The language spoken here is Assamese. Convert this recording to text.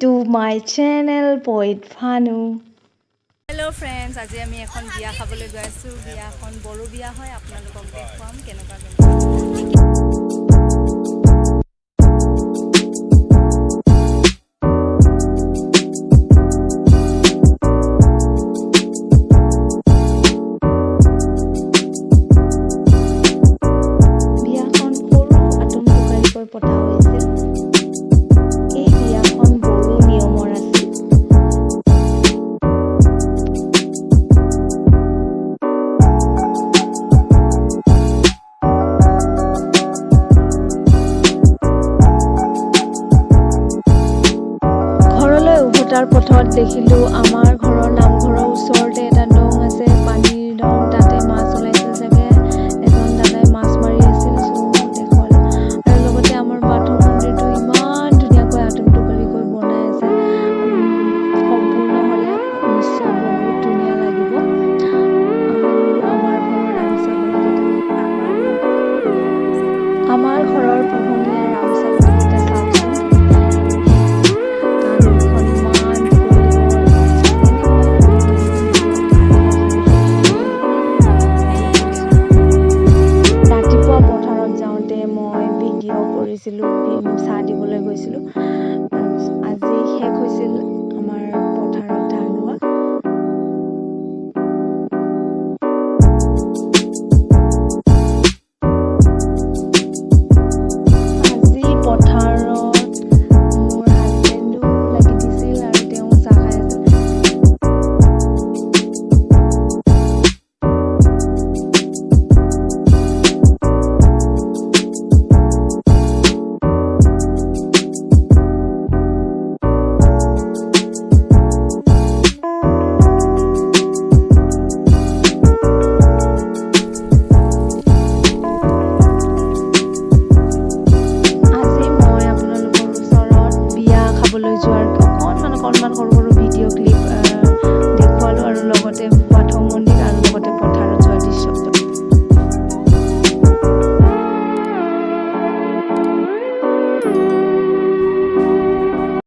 to my channel Poet Bhanu. Hello friends, আজি আমি এখন বিয়া খাবলৈ গৈ আছো। বিয়াখন বড়ো বিয়া হয়, আপোনালোকক দেখুৱাম কেনেকুৱা বিয়াখন সৰু আটোমটোকাৰিকৈ পতা হৈছিল। এই বিয়াখন বড়ো নিয়মৰ আছিল। ঘৰলৈ উভতাৰ পথত দেখিলো আমাৰ ঘৰৰ নামঘৰৰ ওচৰতে এটা দং আছে, পানীৰ দং। তাতে মাছ ওলাইছিল চাগে, এজন দাদাই মাছ মাৰি আছিল। দেখুৱালো আৰু লগতে আমাৰ বাথৌ মন্দিৰটো ইমান ধুনীয়াকৈ আটোমটোকাৰিকৈ বনাই আছে। সম্পূৰ্ণ হ'লে নিশ্চয় বহুত ধুনীয়া লাগিব। আমাৰ ঘৰৰ পোহনীয়া ৰামচালকেইটা চাওকচোন। ৰাতিপুৱা পথাৰত যাওঁতে মই ভিডিঅ' কৰিছিলোঁ, চাহ দিবলৈ গৈছিলোঁ। আজি শেষ হৈছিল আমাৰ পথাৰত ধান ৰোৱা। আজি পথাৰত মোৰ হাজবেণ্ডো লাগি দিছিল আৰু তেওঁ চাহ খাই আছিল। যোৱাৰ অকণমান সৰু সৰু ভিডিঅ' ক্লিপ দেখুৱালোঁ আৰু লগতে বাথৌ মন্দিৰ আৰু লগতে পথাৰত যোৱা